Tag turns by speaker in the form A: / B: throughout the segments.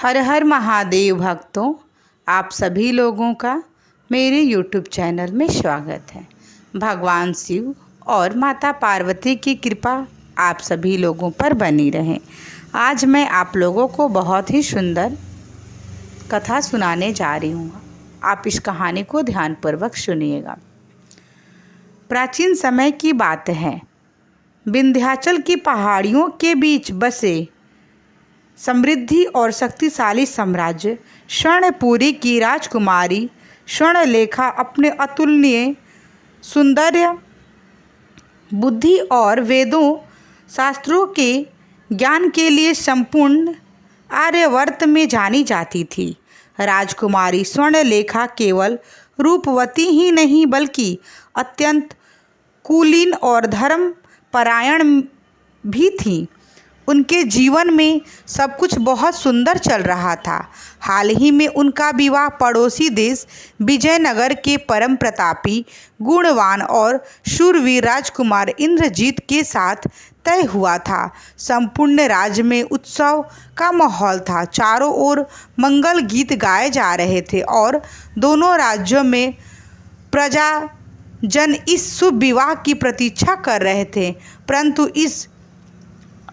A: हर हर महादेव भक्तों, आप सभी लोगों का मेरे YouTube चैनल में स्वागत है। भगवान शिव और माता पार्वती की कृपा आप सभी लोगों पर बनी रहे। आज मैं आप लोगों को बहुत ही सुंदर कथा सुनाने जा रही हूँ। आप इस कहानी को ध्यानपूर्वक सुनिएगा। प्राचीन समय की बात है। विंध्याचल की पहाड़ियों के बीच बसे समृद्धि और शक्तिशाली साम्राज्य स्वर्णपुरी की राजकुमारी स्वर्णलेखा अपने अतुलनीय सौंदर्य, बुद्धि और वेदों शास्त्रों के ज्ञान के लिए संपूर्ण आर्यावर्त में जानी जाती थी। राजकुमारी स्वर्णलेखा केवल रूपवती ही नहीं बल्कि अत्यंत कुलीन और धर्मपरायण भी थी। उनके जीवन में सब कुछ बहुत सुंदर चल रहा था। हाल ही में उनका विवाह पड़ोसी देश विजयनगर के परम प्रतापी, गुणवान और शूरवीर राजकुमार इंद्रजीत के साथ तय हुआ था। संपूर्ण राज्य में उत्सव का माहौल था। चारों ओर मंगल गीत गाए जा रहे थे और दोनों राज्यों में प्रजाजन इस शुभ विवाह की प्रतीक्षा कर रहे थे। परंतु इस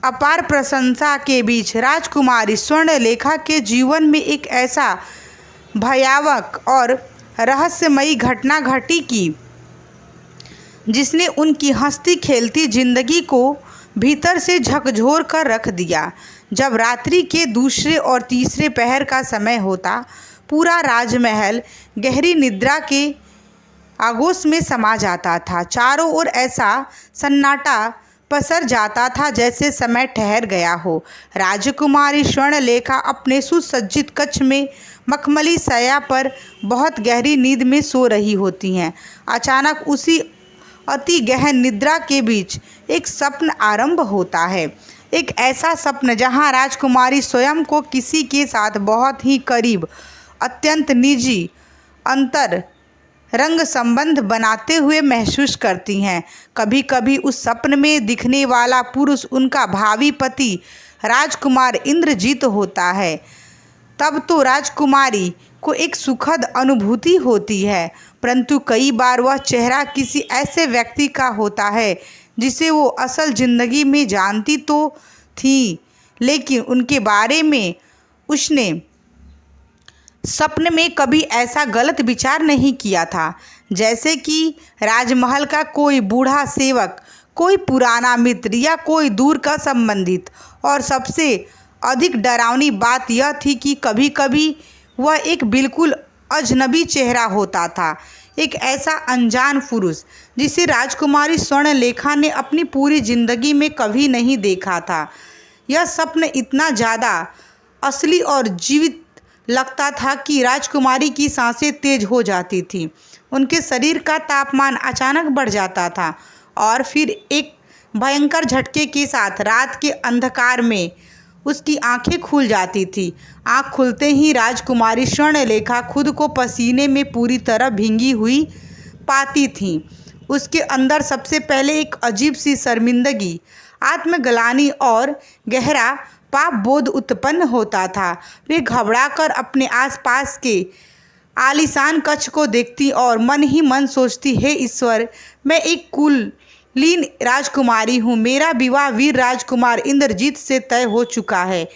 A: अपार प्रशंसा के बीच राजकुमारी स्वर्णलेखा के जीवन में एक ऐसा भयावह और रहस्यमयी घटना घटी कि जिसने उनकी हंसती खेलती जिंदगी को भीतर से झकझोर कर रख दिया। जब रात्रि के दूसरे और तीसरे पहर का समय होता, पूरा राजमहल गहरी निद्रा के आगोश में समा जाता था। चारों ओर ऐसा सन्नाटा पसर जाता था जैसे समय ठहर गया हो। राजकुमारी स्वर्णलेखा अपने सुसज्जित कक्ष में मखमली शैया पर बहुत गहरी नींद में सो रही होती हैं। अचानक उसी अति गहन निद्रा के बीच एक स्वप्न आरंभ होता है। एक ऐसा स्वप्न जहां राजकुमारी स्वयं को किसी के साथ बहुत ही करीब, अत्यंत निजी अंतर रंग संबंध बनाते हुए महसूस करती हैं। कभी कभी उस स्वप्न में दिखने वाला पुरुष उनका भावी पति राजकुमार इंद्रजीत होता है। तब तो राजकुमारी को एक सुखद अनुभूति होती है, परंतु कई बार वह चेहरा किसी ऐसे व्यक्ति का होता है जिसे वो असल जिंदगी में जानती तो थी, लेकिन उनके बारे में उसने सपने में कभी ऐसा गलत विचार नहीं किया था। जैसे कि राजमहल का कोई बूढ़ा सेवक, कोई पुराना मित्र या कोई दूर का संबंधित। और सबसे अधिक डरावनी बात यह थी कि कभी कभी वह एक बिल्कुल अजनबी चेहरा होता था। एक ऐसा अनजान पुरुष जिसे राजकुमारी स्वर्णलेखा ने अपनी पूरी जिंदगी में कभी नहीं देखा था। यह सपना इतना ज़्यादा असली और जीवित लगता था कि राजकुमारी की सांसें तेज हो जाती थी। उनके शरीर का तापमान अचानक बढ़ जाता था और फिर एक भयंकर झटके के साथ रात के अंधकार में उसकी आंखें खुल जाती थी। आंख खुलते ही राजकुमारी स्वर्णलेखा खुद को पसीने में पूरी तरह भींगी हुई पाती थी। उसके अंदर सबसे पहले एक अजीब सी शर्मिंदगी, आत्मग्लानि और गहरा पाप बोध उत्पन्न होता था। वे घबराकर अपने आसपास के आलीशान कक्ष को देखती और मन ही मन सोचती, हे ईश्वर, मैं एक कुलीन राजकुमारी हूँ। मेरा विवाह वीर राजकुमार इंद्रजीत से तय हो चुका है,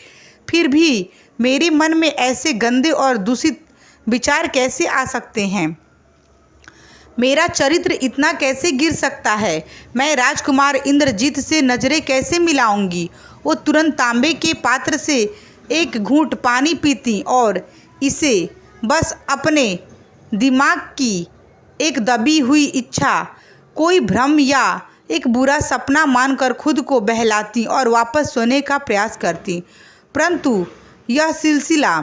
A: फिर भी मेरे मन में ऐसे गंदे और दूषित विचार कैसे आ सकते हैं? मेरा चरित्र इतना कैसे गिर सकता है? मैं राजकुमार इंद्रजीत से नजरें कैसे मिलाऊंगी? वो तुरंत तांबे के पात्र से एक घूंट पानी पीती और इसे बस अपने दिमाग की एक दबी हुई इच्छा, कोई भ्रम या एक बुरा सपना मानकर खुद को बहलाती और वापस सोने का प्रयास करती। परंतु यह सिलसिला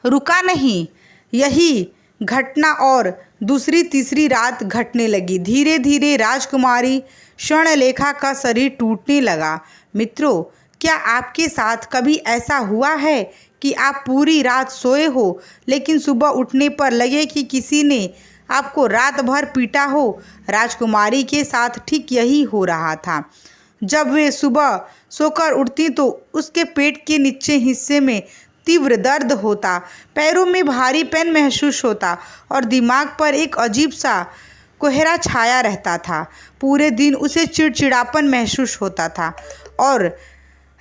A: रुका नहीं। यही घटना और दूसरी तीसरी रात घटने लगी। धीरे धीरे राजकुमारी स्वर्णलेखा का शरीर टूटने लगा। मित्रों, क्या आपके साथ कभी ऐसा हुआ है कि आप पूरी रात सोए हो लेकिन सुबह उठने पर लगे कि किसी ने आपको रात भर पीटा हो? राजकुमारी के साथ ठीक यही हो रहा था। जब वे सुबह सोकर उठती तो उसके पेट के नीचे हिस्से में तीव्र दर्द होता, पैरों में भारीपन महसूस होता और दिमाग पर एक अजीब सा कोहरा छाया रहता था। पूरे दिन उसे चिड़चिड़ापन महसूस होता था और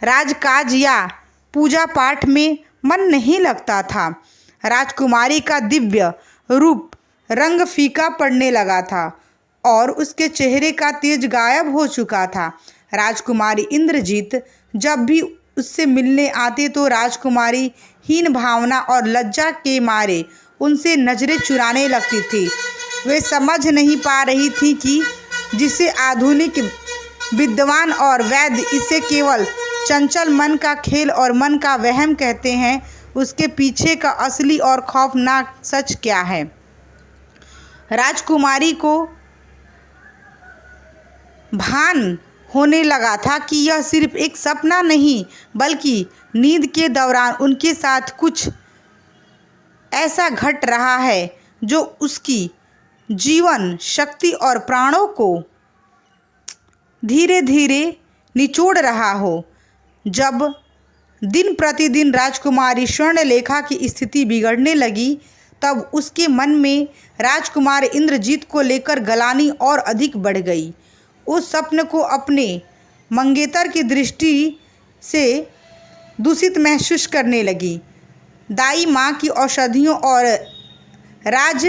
A: राजकाज या पूजा पाठ में मन नहीं लगता था। राजकुमारी का दिव्य रूप रंग फीका पड़ने लगा था और उसके चेहरे का तेज गायब हो चुका था। राजकुमारी इंद्रजीत जब भी उससे मिलने आते तो राजकुमारी हीन भावना और लज्जा के मारे उनसे नजरें चुराने लगती थी। वे समझ नहीं पा रही थी कि जिसे आधुनिक विद्वान और वैद्य इसे केवल चंचल मन का खेल और मन का वहम कहते हैं, उसके पीछे का असली और खौफनाक सच क्या है। राजकुमारी को भान होने लगा था कि यह सिर्फ एक सपना नहीं बल्कि नींद के दौरान उनके साथ कुछ ऐसा घट रहा है जो उसकी जीवन शक्ति और प्राणों को धीरे धीरे निचोड़ रहा हो। जब दिन प्रतिदिन राजकुमारी स्वर्णलेखा की स्थिति बिगड़ने लगी तब उसके मन में राजकुमार इंद्रजीत को लेकर गलानी और अधिक बढ़ गई। उस सपने को अपने मंगेतर की दृष्टि से दूषित महसूस करने लगी। दाई माँ की औषधियों और राज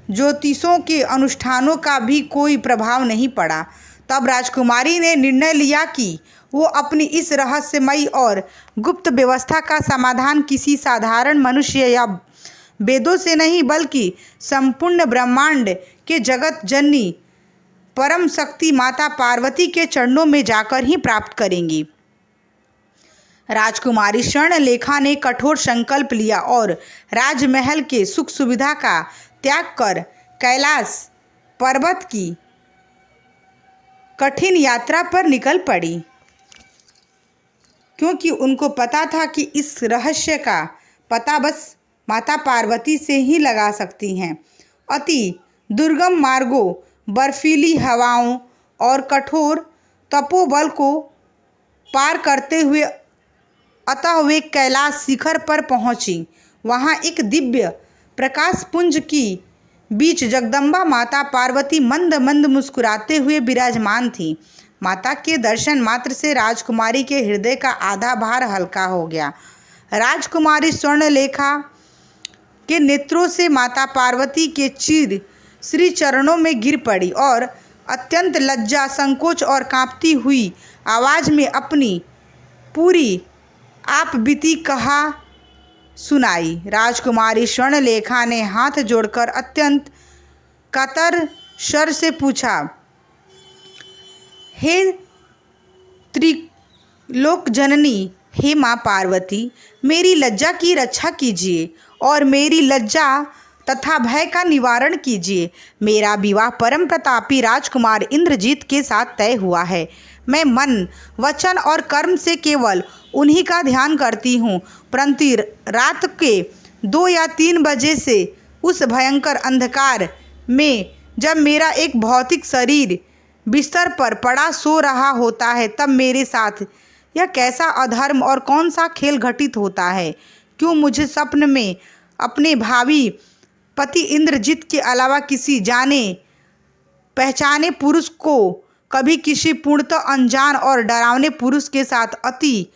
A: ज्योतिषों के अनुष्ठानों का भी कोई प्रभाव नहीं पड़ा। तब राजकुमारी ने निर्णय लिया कि वो अपनी इस रहस्यमयी और गुप्त व्यवस्था का समाधान किसी साधारण मनुष्य या वेदों से नहीं बल्कि संपूर्ण ब्रह्मांड के जगत जननी परम शक्ति माता पार्वती के चरणों में जाकर ही प्राप्त करेंगी। राजकुमारी स्वर्णलेखा ने कठोर संकल्प लिया और राजमहल के सुख सुविधा का त्याग कर कैलाश पर्वत की कठिन यात्रा पर निकल पड़ी, क्योंकि उनको पता था कि इस रहस्य का पता बस माता पार्वती से ही लगा सकती हैं। अति दुर्गम मार्गों, बर्फीली हवाओं और कठोर तपोबल को पार करते हुए अतः वे कैलाश शिखर पर पहुंची। वहां एक दिव्य प्रकाश पुंज की बीच जगदम्बा माता पार्वती मंद मंद मुस्कुराते हुए विराजमान थी। माता के दर्शन मात्र से राजकुमारी के हृदय का आधा भार हल्का हो गया। राजकुमारी स्वर्णलेखा के नेत्रों से माता पार्वती के चीर श्री चरणों में गिर पड़ी और अत्यंत लज्जा, संकोच और कांपती हुई आवाज में अपनी पूरी आप बीती कहा सुनाई। राजकुमारी स्वर्णलेखा ने हाथ जोड़कर अत्यंत कातर स्वर से पूछा, हे त्रिलोक जननी, हे माँ पार्वती, मेरी लज्जा की रक्षा कीजिए और मेरी लज्जा तथा भय का निवारण कीजिए। मेरा विवाह परम प्रतापी राजकुमार इंद्रजीत के साथ तय हुआ है। मैं मन, वचन और कर्म से केवल उन्हीं का ध्यान करती हूँ, परंतु रात के 2 या 3 बजे से उस भयंकर अंधकार में जब मेरा एक भौतिक शरीर बिस्तर पर पड़ा सो रहा होता है तब मेरे साथ यह कैसा अधर्म और कौन सा खेल घटित होता है। क्यों मुझे स्वप्न में अपने भावी पति इंद्रजीत के अलावा किसी जाने पहचाने पुरुष को कभी किसी पूर्णतः अनजान और डरावने पुरुष के साथ अति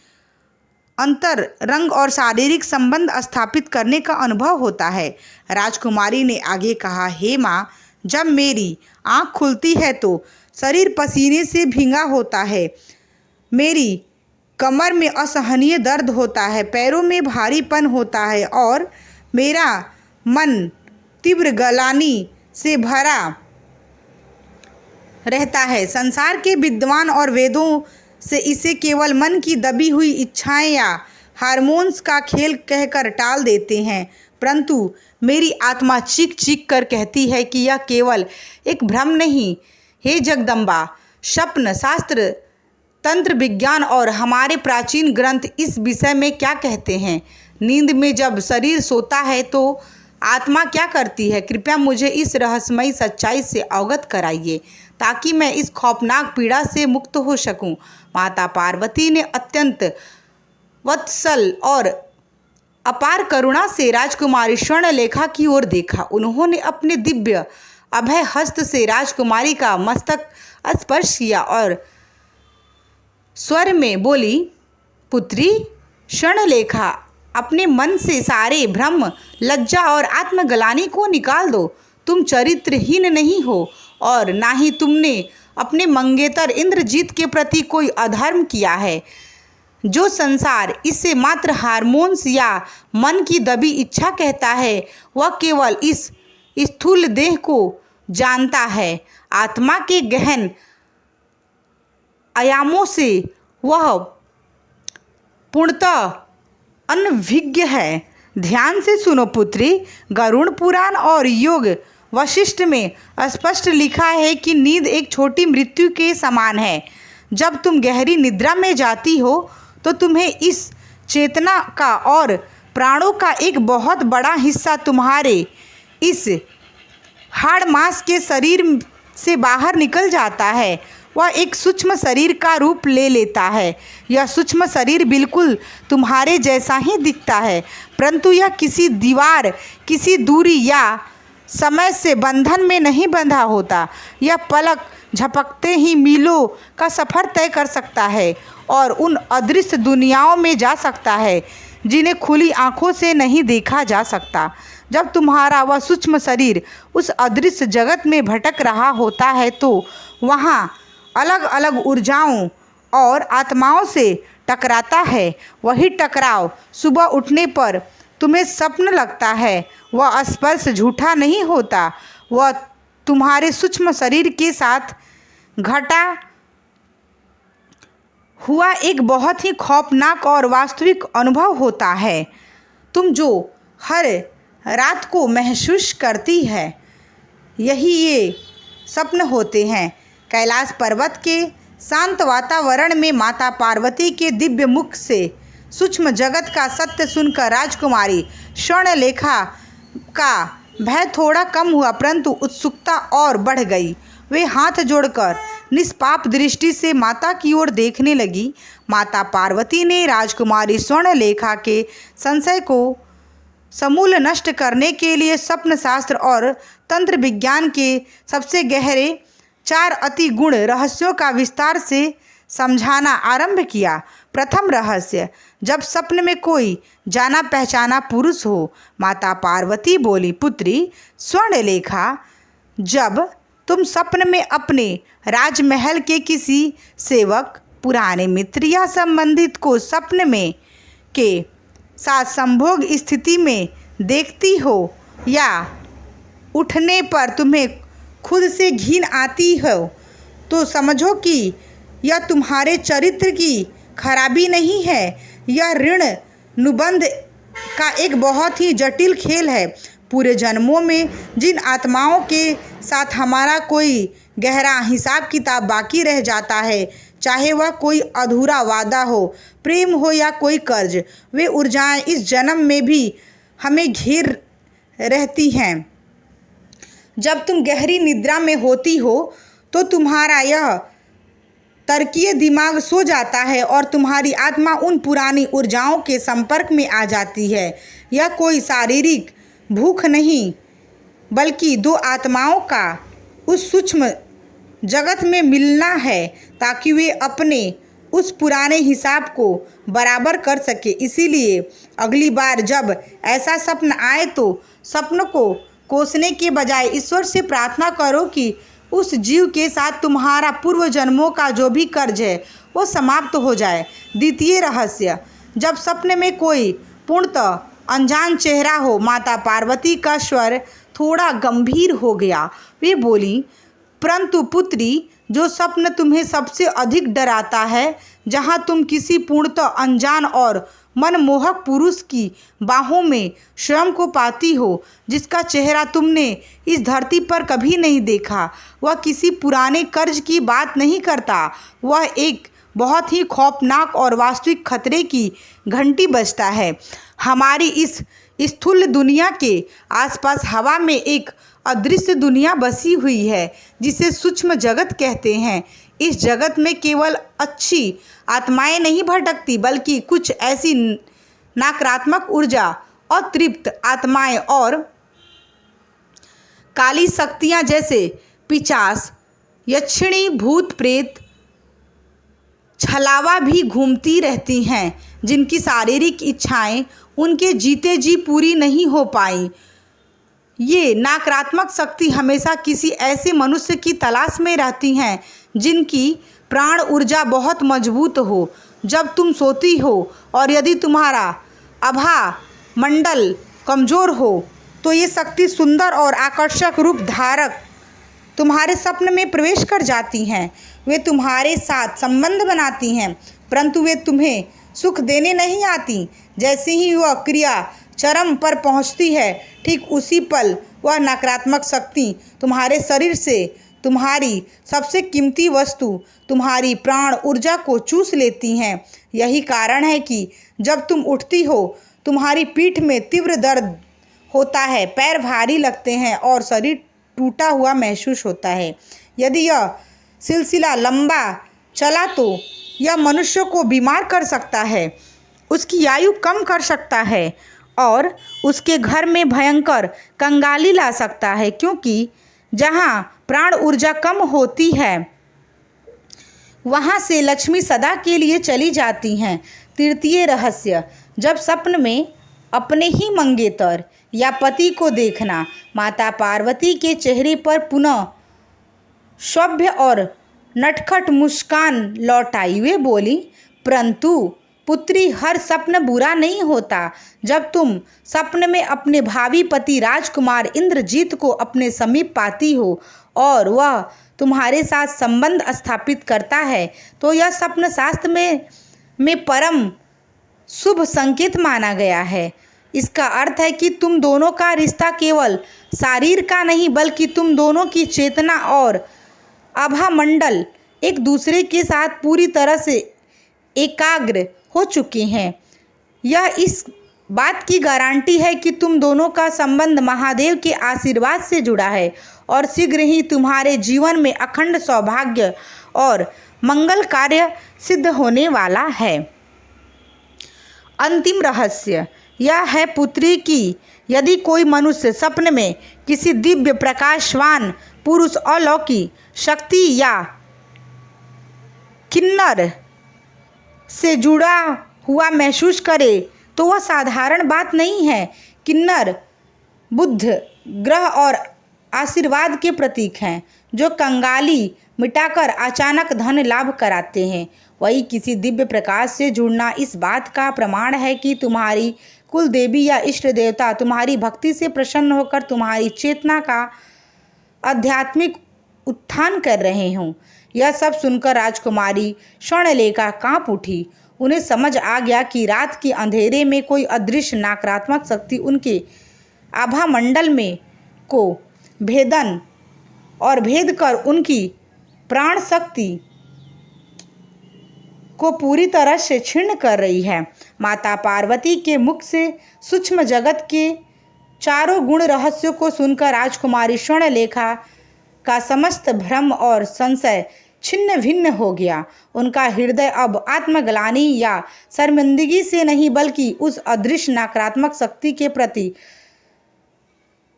A: अंतर रंग और शारीरिक संबंध स्थापित करने का अनुभव होता है। राजकुमारी ने आगे कहा, हे माँ, जब मेरी आँख खुलती है तो शरीर पसीने से भींगा होता है। मेरी कमर में असहनीय दर्द होता है, पैरों में भारीपन होता है और मेरा मन तीव्र गलानी से भरा रहता है। संसार के विद्वान और वेदों से इसे केवल मन की दबी हुई इच्छाएं या हार्मोन्स का खेल कहकर टाल देते हैं, परंतु मेरी आत्मा चीख चीख कर कहती है कि यह केवल एक भ्रम नहीं। हे जगदम्बा, स्वप्न शास्त्र, तंत्र विज्ञान और हमारे प्राचीन ग्रंथ इस विषय में क्या कहते हैं? नींद में जब शरीर सोता है तो आत्मा क्या करती है? कृपया मुझे इस रहस्यमयी सच्चाई से अवगत कराइए ताकि मैं इस खौफनाक पीड़ा से मुक्त हो सकूं। माता पार्वती ने अत्यंत वत्सल और अपार करुणा से राजकुमारी स्वर्णलेखा की ओर देखा। उन्होंने अपने दिव्य अभय हस्त से राजकुमारी का मस्तक स्पर्श किया और स्वर में बोली, पुत्री स्वर्णलेखा, अपने मन से सारे भ्रम, लज्जा और आत्मग्लानि को निकाल दो। तुम चरित्रहीन नहीं हो और ना ही तुमने अपने मंगेतर इंद्रजीत के प्रति कोई अधर्म किया है। जो संसार इसे मात्र हार्मोन्स या मन की दबी इच्छा कहता है, वह केवल इस स्थूल देह को जानता है। आत्मा के गहन आयामों से वह पूर्णतः अनभिज्ञ है। ध्यान से सुनो पुत्री, गरुड़ पुराण और योग वशिष्ठ में स्पष्ट लिखा है कि नींद एक छोटी मृत्यु के समान है। जब तुम गहरी निद्रा में जाती हो तो तुम्हें इस चेतना का और प्राणों का एक बहुत बड़ा हिस्सा तुम्हारे इस हाड़ मांस के शरीर से बाहर निकल जाता है। वह एक सूक्ष्म शरीर का रूप ले लेता है। यह सूक्ष्म शरीर बिल्कुल तुम्हारे जैसा ही दिखता है, परंतु यह किसी दीवार, किसी दूरी या समय से बंधन में नहीं बंधा होता। यह पलक झपकते ही मीलों का सफ़र तय कर सकता है और उन अदृश्य दुनियाओं में जा सकता है जिन्हें खुली आंखों से नहीं देखा जा सकता। जब तुम्हारा वह सूक्ष्म शरीर उस अदृश्य जगत में भटक रहा होता है तो वहाँ अलग अलग ऊर्जाओं और आत्माओं से टकराता है। वही टकराव सुबह उठने पर तुम्हें स्वप्न लगता है। वह स्पर्श झूठा नहीं होता, वह तुम्हारे सूक्ष्म शरीर के साथ घटा हुआ एक बहुत ही खौफनाक और वास्तविक अनुभव होता है। तुम जो हर रात को महसूस करती है, यही ये स्वप्न होते हैं। कैलाश पर्वत के शांत वातावरण में माता पार्वती के दिव्य मुख से सूक्ष्म जगत का सत्य सुनकर राजकुमारी स्वर्णलेखा का भय थोड़ा कम हुआ, परंतु उत्सुकता और बढ़ गई। वे हाथ जोड़कर निष्पाप दृष्टि से माता की ओर देखने लगी। माता पार्वती ने राजकुमारी स्वर्णलेखा के संशय को समूल नष्ट करने के लिए स्वप्न शास्त्र और तंत्र विज्ञान के सबसे गहरे 4 अति गुण रहस्यों का विस्तार से समझाना आरंभ किया। प्रथम रहस्य, जब स्वप्न में कोई जाना पहचाना पुरुष हो। माता पार्वती बोली, पुत्री स्वर्णलेखा, जब तुम स्वप्न में अपने राजमहल के किसी सेवक, पुराने मित्र या संबंधित को स्वप्न में के साथ संभोग स्थिति में देखती हो या उठने पर तुम्हें खुद से घिन आती हो, तो समझो कि यह तुम्हारे चरित्र की खराबी नहीं है, यह ऋण अनुबंध का एक बहुत ही जटिल खेल है। पूरे जन्मों में जिन आत्माओं के साथ हमारा कोई गहरा हिसाब किताब बाकी रह जाता है, चाहे वह कोई अधूरा वादा हो, प्रेम हो या कोई कर्ज, वे ऊर्जाएं इस जन्म में भी हमें घेर रहती हैं। जब तुम गहरी निद्रा में होती हो तो तुम्हारा यह तर्कीय दिमाग सो जाता है और तुम्हारी आत्मा उन पुरानी ऊर्जाओं के संपर्क में आ जाती है। यह कोई शारीरिक भूख नहीं, बल्कि 2 आत्माओं का उस सूक्ष्म जगत में मिलना है, ताकि वे अपने उस पुराने हिसाब को बराबर कर सके। इसीलिए अगली बार जब ऐसा स्वप्न आए तो स्वप्न को कोसने के बजाय ईश्वर से प्रार्थना करो कि उस जीव के साथ तुम्हारा पूर्व जन्मों का जो भी कर्ज है वो समाप्त हो जाए। द्वितीय रहस्य, जब स्वप्न में कोई पूर्णतः अनजान चेहरा हो। माता पार्वती का स्वर थोड़ा गंभीर हो गया। वे बोली, परंतु पुत्री, जो स्वप्न तुम्हें सबसे अधिक डराता है, जहाँ तुम किसी पूर्णतः अनजान और मनमोहक पुरुष की बाहों में स्वयं को पाती हो, जिसका चेहरा तुमने इस धरती पर कभी नहीं देखा, वह किसी पुराने कर्ज की बात नहीं करता। वह एक बहुत ही खौफनाक और वास्तविक खतरे की घंटी बजता है। हमारी इस स्थूल दुनिया के आसपास हवा में एक अदृश्य दुनिया बसी हुई है जिसे सूक्ष्म जगत कहते हैं। इस जगत में केवल अच्छी आत्माएं नहीं भटकती, बल्कि कुछ ऐसी नकारात्मक ऊर्जा, अतृप्त आत्माएं और काली शक्तियां जैसे पिशाच, यक्षिणी, भूत प्रेत, छलावा भी घूमती रहती हैं, जिनकी शारीरिक इच्छाएं उनके जीते जी पूरी नहीं हो पाई। ये नकारात्मक शक्ति हमेशा किसी ऐसे मनुष्य की तलाश में रहती हैं जिनकी प्राण ऊर्जा बहुत मजबूत हो। जब तुम सोती हो और यदि तुम्हारा आभा मंडल कमज़ोर हो तो ये शक्ति सुंदर और आकर्षक रूप धारक तुम्हारे स्वप्न में प्रवेश कर जाती हैं। वे तुम्हारे साथ संबंध बनाती हैं, परंतु वे तुम्हें सुख देने नहीं आती। जैसे ही वह क्रिया चरम पर पहुंचती है, ठीक उसी पल वह नकारात्मक शक्ति तुम्हारे शरीर से तुम्हारी सबसे कीमती वस्तु, तुम्हारी प्राण ऊर्जा को चूस लेती हैं। यही कारण है कि जब तुम उठती हो, तुम्हारी पीठ में तीव्र दर्द होता है, पैर भारी लगते हैं और शरीर टूटा हुआ महसूस होता है। यदि यह सिलसिला लंबा चला तो यह मनुष्य को बीमार कर सकता है, उसकी आयु कम कर सकता है और उसके घर में भयंकर कंगाली ला सकता है, क्योंकि जहाँ प्राण ऊर्जा कम होती है वहाँ से लक्ष्मी सदा के लिए चली जाती हैं। तृतीय रहस्य, जब स्वप्न में अपने ही मंगेतर या पति को देखना। माता पार्वती के चेहरे पर पुनः सभ्य और नटखट मुस्कान लौट आई। वे बोली, परंतु पुत्री, हर स्वप्न बुरा नहीं होता। जब तुम स्वप्न में अपने भावी पति राजकुमार इंद्रजीत को अपने समीप पाती हो और वह तुम्हारे साथ संबंध स्थापित करता है, तो यह स्वप्न शास्त्र में परम शुभ संकेत माना गया है। इसका अर्थ है कि तुम दोनों का रिश्ता केवल शरीर का नहीं, बल्कि तुम दोनों की चेतना और आभा मंडल एक दूसरे के साथ पूरी तरह से एकाग्र हो चुके हैं। यह इस बात की गारंटी है कि तुम दोनों का संबंध महादेव के आशीर्वाद से जुड़ा है और शीघ्र ही तुम्हारे जीवन में अखंड सौभाग्य और मंगल कार्य सिद्ध होने वाला है। अंतिम रहस्य यह है पुत्री कि यदि कोई मनुष्य स्वप्न में किसी दिव्य प्रकाशवान पुरुष, अलौकिक शक्ति या किन्नर से जुड़ा हुआ महसूस करे तो वह साधारण बात नहीं है। किन्नर बुध ग्रह और आशीर्वाद के प्रतीक हैं, जो कंगाली मिटाकर अचानक धन लाभ कराते हैं। वही किसी दिव्य प्रकाश से जुड़ना इस बात का प्रमाण है कि तुम्हारी कुल देवी या इष्ट देवता तुम्हारी भक्ति से प्रसन्न होकर तुम्हारी चेतना का आध्यात्मिक उत्थान कर रहे हों। यह सब सुनकर राजकुमारी स्वर्णलेखा कांप उठी। उन्हें समझ आ गया कि रात के अंधेरे में कोई अदृश्य नकारात्मक शक्ति उनके आभा मंडल में को भेद कर उनकी प्राण शक्ति को पूरी तरह से क्षीण कर रही है। माता पार्वती के मुख से सूक्ष्म जगत के चारों गुण रहस्यों को सुनकर राजकुमारी स्वर्णलेखा का समस्त भ्रम और संशय छिन्न भिन्न हो गया। उनका हृदय अब आत्मग्लानि या शर्मिंदगी से नहीं, बल्कि उस अदृश्य नकारात्मक शक्ति के प्रति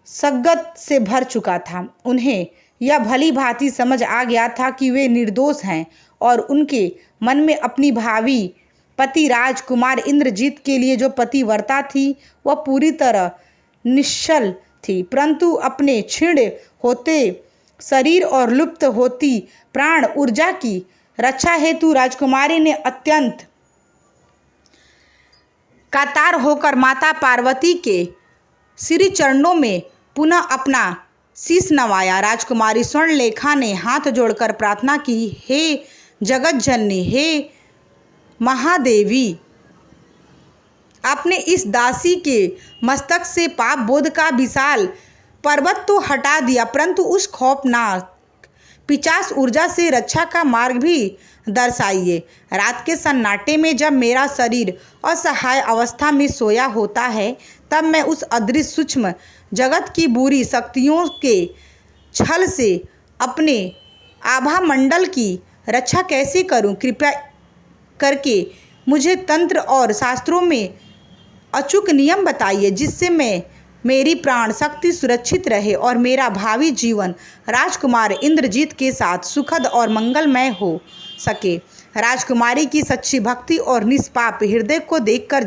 A: सगत से भर चुका था। उन्हें यह भली भांति समझ आ गया था कि वे निर्दोष हैं और उनके मन में अपनी भावी पति राजकुमार इंद्रजीत के लिए जो पतिव्रता थी वह पूरी तरह निश्चल थी, परंतु अपने क्षीण होते शरीर और लुप्त होती प्राण ऊर्जा की रक्षा हेतु राजकुमारी ने अत्यंत कातर होकर माता पार्वती के श्री चरणों में पुनः अपना शीश नवाया। राजकुमारी स्वर्णलेखा ने हाथ जोड़कर प्रार्थना की, हे जगत जननी, हे महादेवी, आपने इस दासी के मस्तक से पाप बोध का विशाल पर्वत तो हटा दिया, परंतु उस खौफनाक पिशाच ऊर्जा से रक्षा का मार्ग भी दर्शाइए। रात के सन्नाटे में जब मेरा शरीर असहाय अवस्था में सोया होता है, तब मैं उस अदृश्य सूक्ष्म जगत की बुरी शक्तियों के छल से अपने आभा मंडल की रक्षा कैसे करूं? कृपया करके मुझे तंत्र और शास्त्रों में अचूक नियम बताइए, जिससे मेरी प्राण शक्ति सुरक्षित रहे और मेरा भावी जीवन राजकुमार इंद्रजीत के साथ सुखद और मंगलमय हो सके। राजकुमारी की सच्ची भक्ति और निष्पाप हृदय को देखकर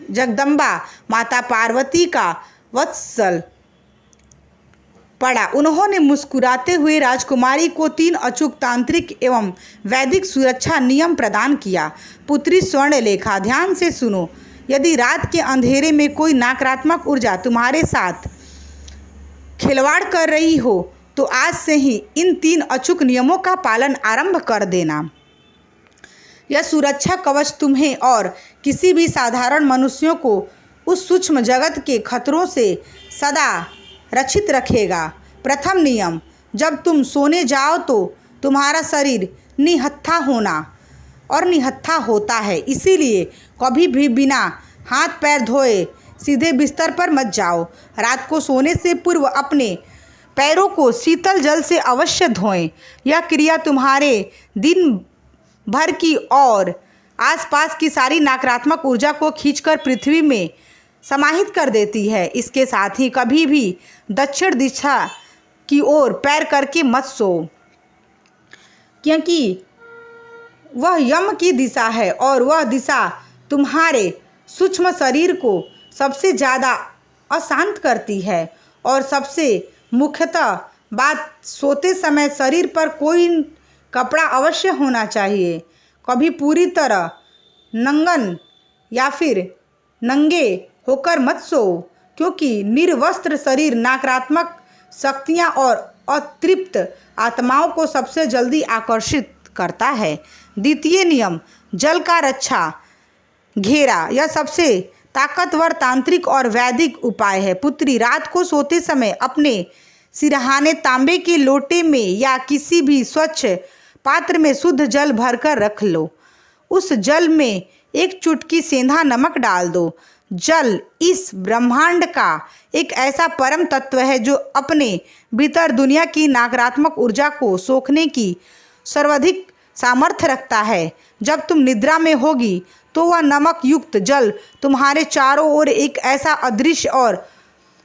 A: जगदम्बा माता पार्वती का वत्सल पड़ा। उन्होंने मुस्कुराते हुए राजकुमारी को 3 अचूक तांत्रिक एवं वैदिक सुरक्षा नियम प्रदान किया। पुत्री स्वर्णलेखा, ध्यान से सुनो। यदि रात के अंधेरे में कोई नकारात्मक ऊर्जा तुम्हारे साथ खिलवाड़ कर रही हो, तो आज से ही इन 3 अचूक नियमों का पालन आरंभ कर देना। यह सुरक्षा कवच तुम्हें और किसी भी साधारण मनुष्यों को उस सूक्ष्म जगत के खतरों से सदा रक्षित रखेगा। प्रथम नियम, जब तुम सोने जाओ तो तुम्हारा शरीर निहत्था होता है, इसीलिए कभी भी बिना हाथ पैर धोए सीधे बिस्तर पर मत जाओ। रात को सोने से पूर्व अपने पैरों को शीतल जल से अवश्य धोएं। यह क्रिया तुम्हारे दिन भर की और आसपास की सारी नकारात्मक ऊर्जा को खींचकर पृथ्वी में समाहित कर देती है। इसके साथ ही कभी भी दक्षिण दिशा की ओर पैर करके मत सो, क्योंकि वह यम की दिशा है और वह दिशा तुम्हारे सूक्ष्म शरीर को सबसे ज़्यादा अशांत करती है। और सबसे मुख्यतः बात, सोते समय शरीर पर कोई कपड़ा अवश्य होना चाहिए। कभी पूरी तरह नंगन या फिर नंगे होकर मत सो, क्योंकि निर्वस्त्र शरीर नकारात्मक शक्तियाँ और अतृप्त आत्माओं को सबसे जल्दी आकर्षित करता है। द्वितीय नियम, जल का रक्षा घेरा। यह सबसे ताकतवर तांत्रिक और वैदिक उपाय है। पुत्री, रात को सोते समय अपने सिरहाने तांबे के लोटे में या किसी भी स्वच्छ पात्र में शुद्ध जल भरकर रख लो। उस जल में 1 चुटकी सेंधा नमक डाल दो। जल इस ब्रह्मांड का एक ऐसा परम तत्व है जो अपने भीतर दुनिया की नकारात्मक ऊर्जा को सोखने की सर्वाधिक सामर्थ्य रखता है। जब तुम निद्रा में होगी तो वह नमक युक्त जल तुम्हारे चारों ओर एक ऐसा अदृश्य और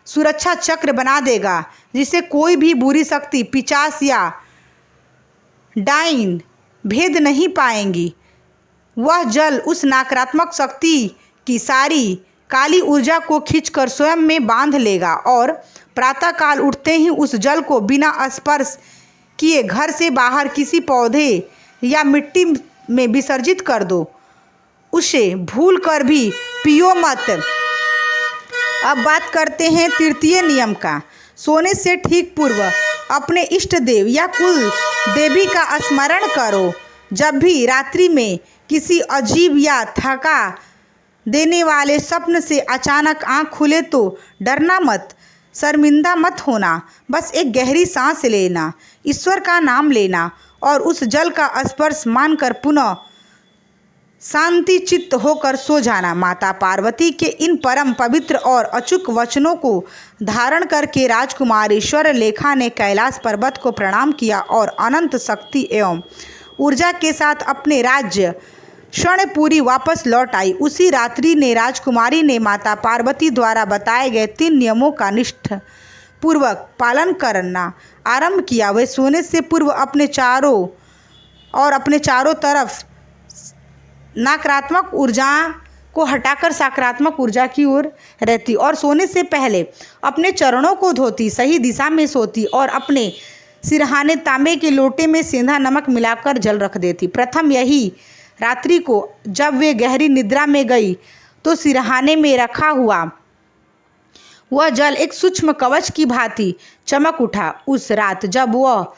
A: सुरक्षा चक्र बना देगा, जिसे कोई भी बुरी शक्ति, पिशाच या डाइन भेद नहीं पाएंगी। वह जल उस नकारात्मक शक्ति की सारी काली ऊर्जा को खींचकर स्वयं में बांध लेगा और प्रातःकाल उठते ही उस जल को बिना स्पर्श किए घर से बाहर किसी पौधे या मिट्टी में विसर्जित कर दो। उसे भूल कर भी पियो मत। अब बात करते हैं तृतीय नियम का। सोने से ठीक पूर्व अपने इष्ट देव या कुल देवी का स्मरण करो। जब भी रात्रि में किसी अजीब या थका देने वाले स्वप्न से अचानक आंख खुले तो डरना मत, शर्मिंदा मत होना। बस एक गहरी सांस लेना, ईश्वर का नाम लेना और उस जल का स्पर्श मानकर पुनः शांति चित्त होकर सो जाना। माता पार्वती के इन परम पवित्र और अचूक वचनों को धारण करके राजकुमारी स्वर्णलेखा ने कैलाश पर्वत को प्रणाम किया और अनंत शक्ति एवं ऊर्जा के साथ अपने राज्य स्वर्णपुरी वापस लौट आई। उसी रात्रि ने राजकुमारी ने माता पार्वती द्वारा बताए गए 3 नियमों का निष्ठापूर्वक पालन करना आरंभ किया। वह सोने से पूर्व अपने चारों तरफ नकारात्मक ऊर्जा को हटाकर सकारात्मक ऊर्जा की ओर रहती और सोने से पहले अपने चरणों को धोती, सही दिशा में सोती और अपने सिरहाने तांबे के लोटे में सेंधा नमक मिलाकर जल रख देती। प्रथम यही रात्रि को जब वे गहरी निद्रा में गई तो सिरहाने में रखा हुआ वह जल एक सूक्ष्म कवच की भांति चमक उठा। उस रात जब वह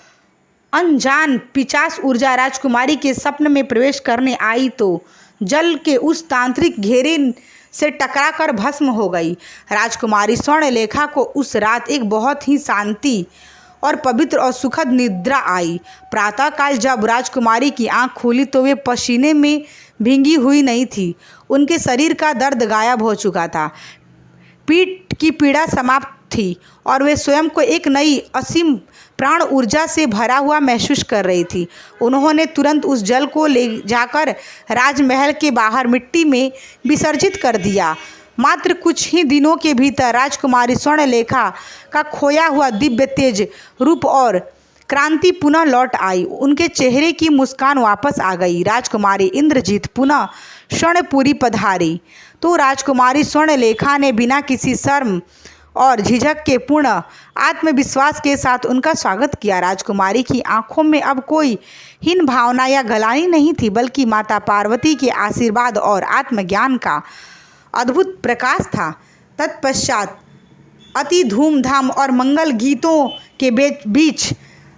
A: अनजान पिशाच ऊर्जा राजकुमारी के स्वप्न में प्रवेश करने आई तो जल के उस तांत्रिक घेरे से टकराकर भस्म हो गई। राजकुमारी स्वर्णलेखा को उस रात एक बहुत ही शांति और पवित्र और सुखद निद्रा आई। प्रातःकाल जब राजकुमारी की आंख खुली तो वे पसीने में भींगी हुई नहीं थी। उनके शरीर का दर्द गायब हो चुका था, पीठ की पीड़ा समाप्त थी और वे स्वयं को एक नई असीम प्राण ऊर्जा से भरा हुआ महसूस कर रही थी। उन्होंने तुरंत उस जल को ले जाकर राजमहल के बाहर मिट्टी में विसर्जित कर दिया। मात्र कुछ ही दिनों के भीतर राजकुमारी स्वर्णलेखा का खोया हुआ दिव्य तेज रूप और क्रांति पुनः लौट आई। उनके चेहरे की मुस्कान वापस आ गई। राजकुमारी इंद्रजीत पुनः स्वर्णपुरी पधारी तो राजकुमारी स्वर्णलेखा ने बिना किसी शर्म और झिझक के पूर्ण आत्मविश्वास के साथ उनका स्वागत किया। राजकुमारी की आंखों में अब कोई हीन भावना या गलानी नहीं थी, बल्कि माता पार्वती के आशीर्वाद और आत्मज्ञान का अद्भुत प्रकाश था। तत्पश्चात अति धूमधाम और मंगल गीतों के बीच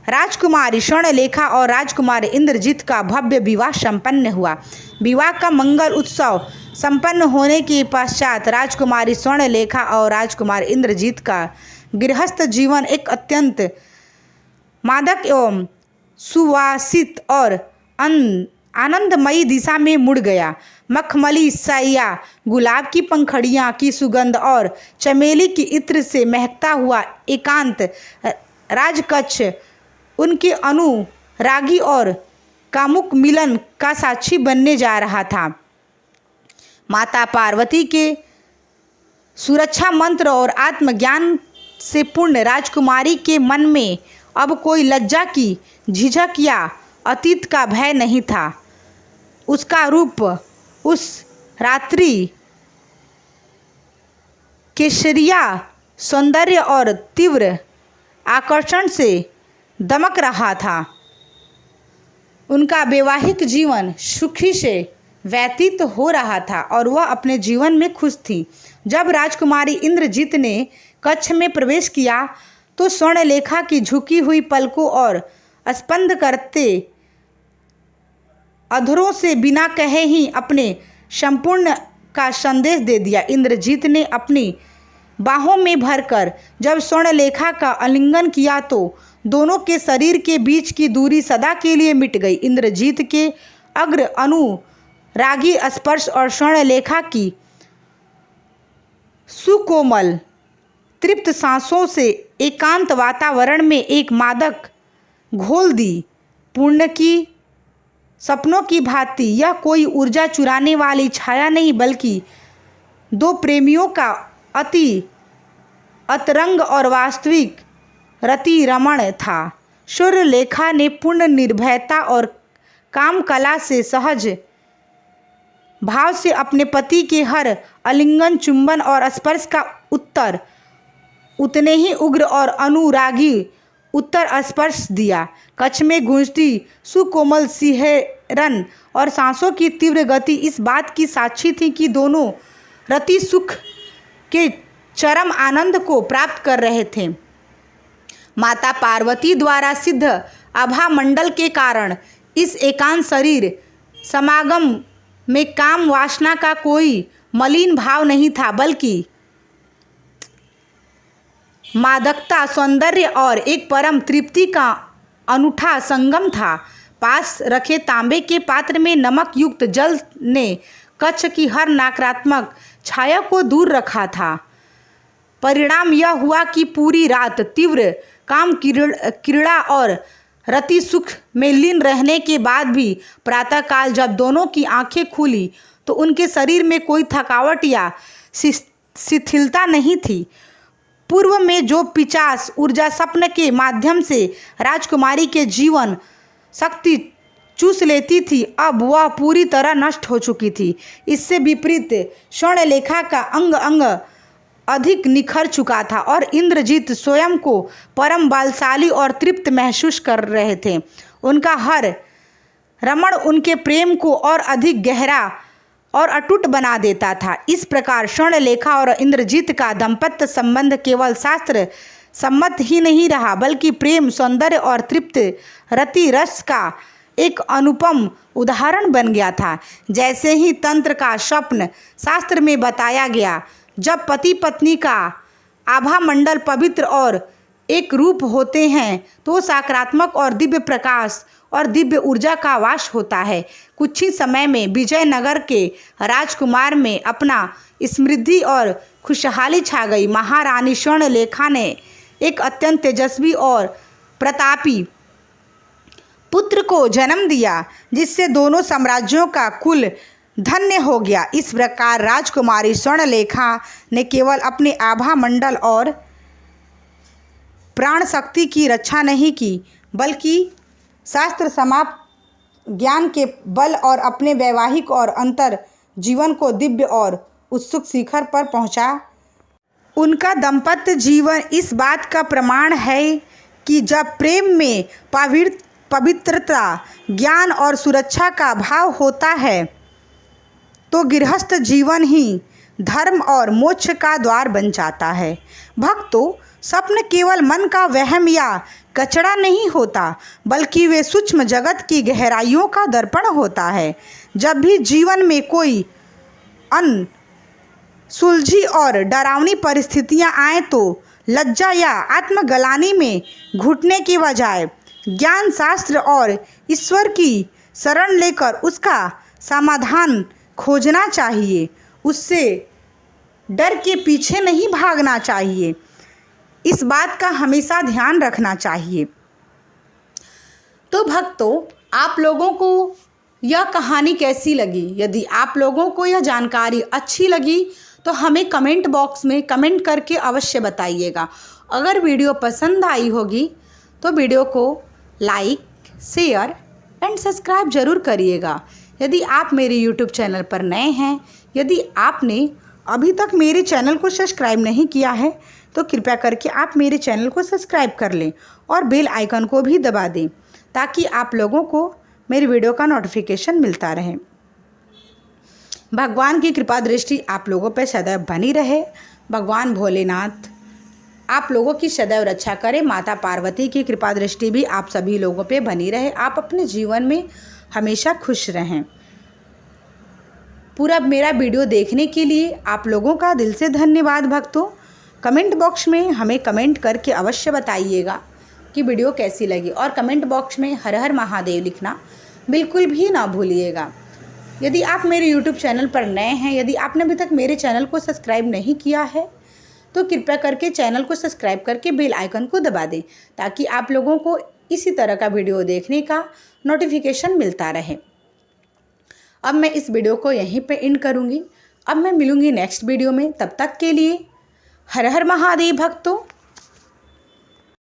A: राजकुमारी स्वर्णलेखा और राजकुमार इंद्रजीत का भव्य विवाह संपन्न हुआ। विवाह का मंगल उत्सव संपन्न होने के पश्चात राजकुमारी स्वर्णलेखा और राजकुमार इंद्रजीत का गृहस्थ जीवन एक अत्यंत मादक एवं सुवासित और आनंदमयी दिशा में मुड़ गया। मखमली साया, गुलाब की पंखड़ियाँ की सुगंध और चमेली की इत्र से महकता हुआ एकांत राजकक्ष उनके अनुरागी और कामुक मिलन का साक्षी बनने जा रहा था। माता पार्वती के सुरक्षा मंत्र और आत्मज्ञान से पूर्ण राजकुमारी के मन में अब कोई लज्जा की झिझक या अतीत का भय नहीं था। उसका रूप उस रात्रि केसरिया सौंदर्य और तीव्र आकर्षण से दमक रहा था। उनका वैवाहिक जीवन सुखी से व्यतीत हो रहा था और वह अपने जीवन में खुश थी। जब राजकुमारी इंद्रजीत ने कक्ष में प्रवेश किया तो स्वर्णलेखा की झुकी हुई पलकों और स्पंद करते अधरों से बिना कहे ही अपने संपूर्ण का संदेश दे दिया। इंद्रजीत ने अपनी बाहों में भरकर जब स्वर्णलेखा का आलिंगन किया तो दोनों के शरीर के बीच की दूरी सदा के लिए मिट गई। इंद्रजीत के अग्र अनुरागी स्पर्श और स्वर्णलेखा की सुकोमल तृप्त सांसों से एकांत वातावरण में एक मादक घोल दी। पूर्ण की सपनों की भांति यह कोई ऊर्जा चुराने वाली छाया नहीं, बल्कि दो प्रेमियों का अति अतरंग और वास्तविक रति रमण था। स्वर्णलेखा ने पूर्ण निर्भयता और काम कला से सहज भाव से अपने पति के हर आलिंगन, चुंबन और स्पर्श का उत्तर उतने ही उग्र और अनुरागी उत्तर स्पर्श दिया। कच्छ में गूंजती सुकोमल सिहरन और सांसों की तीव्र गति इस बात की साक्षी थी कि दोनों रति सुख के चरम आनंद को प्राप्त कर रहे थे। माता पार्वती द्वारा सिद्ध आभा मंडल के कारण इस एकांत शरीर समागम में काम वासना का कोई मलिन भाव नहीं था, बल्कि मादकता, सौंदर्य और एक परम तृप्ति का अनूठा संगम था। पास रखे तांबे के पात्र में नमक युक्त जल ने कच्छ की हर नकारात्मक छाया को दूर रखा था। परिणाम यह हुआ कि पूरी रात तीव्र काम क्रीड़ा और रति सुख में लीन रहने के बाद भी प्रातःकाल जब दोनों की आंखें खुली तो उनके शरीर में कोई थकावट या शिथिलता नहीं थी। पूर्व में जो पिचास ऊर्जा स्वप्न के माध्यम से राजकुमारी के जीवन शक्ति चूस लेती थी, अब वह पूरी तरह नष्ट हो चुकी थी। इससे विपरीत स्वर्णलेखा का अंग अंग अधिक निखर चुका था और इंद्रजीत स्वयं को परम बलशाली और तृप्त महसूस कर रहे थे। उनका हर रमण उनके प्रेम को और अधिक गहरा और अटूट बना देता था। इस प्रकार स्वर्णलेखा और इंद्रजीत का दाम्पत्य संबंध केवल शास्त्र सम्मत ही नहीं रहा, बल्कि प्रेम, सौंदर्य और तृप्त रति रस का एक अनुपम उदाहरण बन गया था। जैसे ही तंत्र का स्वप्न शास्त्र में बताया गया, जब पति पत्नी का आभा मंडल पवित्र और एक रूप होते हैं तो सकारात्मक और दिव्य प्रकाश और दिव्य ऊर्जा का वास होता है। कुछ ही समय में विजयनगर के राजकुमार में अपना समृद्धि और खुशहाली छा गई। महारानी स्वर्णलेखा ने एक अत्यंत तेजस्वी और प्रतापी पुत्र को जन्म दिया, जिससे दोनों साम्राज्यों का कुल धन्य हो गया। इस प्रकार राजकुमारी स्वर्णलेखा ने केवल अपने आभा मंडल और प्राण शक्ति की रक्षा नहीं की, बल्कि शास्त्र समाप्त ज्ञान के बल और अपने वैवाहिक और अंतर जीवन को दिव्य और उत्सुक शिखर पर पहुंचा। उनका दाम्पत्य जीवन इस बात का प्रमाण है कि जब प्रेम में पवित्रता, ज्ञान और सुरक्षा का भाव होता है तो गृहस्थ जीवन ही धर्म और मोक्ष का द्वार बन जाता है। भक्तों, स्वप्न केवल मन का वहम या कचरा नहीं होता, बल्कि वे सूक्ष्म जगत की गहराइयों का दर्पण होता है। जब भी जीवन में कोई अनसुलझी और डरावनी परिस्थितियां आए तो लज्जा या आत्मग्लानि में घुटने की बजाय ज्ञान, शास्त्र और ईश्वर की शरण लेकर उसका समाधान खोजना चाहिए। उससे डर के पीछे नहीं भागना चाहिए। इस बात का हमेशा ध्यान रखना चाहिए। तो भक्तों, आप लोगों को यह कहानी कैसी लगी? यदि आप लोगों को यह जानकारी अच्छी लगी तो हमें कमेंट बॉक्स में कमेंट करके अवश्य बताइएगा। अगर वीडियो पसंद आई होगी तो वीडियो को लाइक, शेयर एंड सब्सक्राइब जरूर करिएगा। यदि आप मेरे यूट्यूब चैनल पर नए हैं, यदि आपने अभी तक मेरे चैनल को सब्सक्राइब नहीं किया है तो कृपया करके आप मेरे चैनल को सब्सक्राइब कर लें और बेल आइकन को भी दबा दें, ताकि आप लोगों को मेरी वीडियो का नोटिफिकेशन मिलता रहे। भगवान की कृपा दृष्टि आप लोगों पर सदैव बनी रहे। भगवान भोलेनाथ आप लोगों की सदैव रक्षा करें। माता पार्वती की कृपा दृष्टि भी आप सभी लोगों पे बनी रहे। आप अपने जीवन में हमेशा खुश रहें। पूरा मेरा वीडियो देखने के लिए आप लोगों का दिल से धन्यवाद। भक्तों, कमेंट बॉक्स में हमें कमेंट करके अवश्य बताइएगा कि वीडियो कैसी लगी, और कमेंट बॉक्स में हर हर महादेव लिखना बिल्कुल भी ना भूलिएगा। यदि आप मेरे यूट्यूब चैनल पर नए हैं, यदि आपने अभी तक मेरे चैनल को सब्सक्राइब नहीं किया है तो कृपया करके चैनल को सब्सक्राइब करके बेल आइकन को दबा दें, ताकि आप लोगों को इसी तरह का वीडियो देखने का नोटिफिकेशन मिलता रहे। अब मैं इस वीडियो को यहीं पे एंड करूँगी। अब मैं मिलूँगी नेक्स्ट वीडियो में। तब तक के लिए हर हर महादेव भक्तों।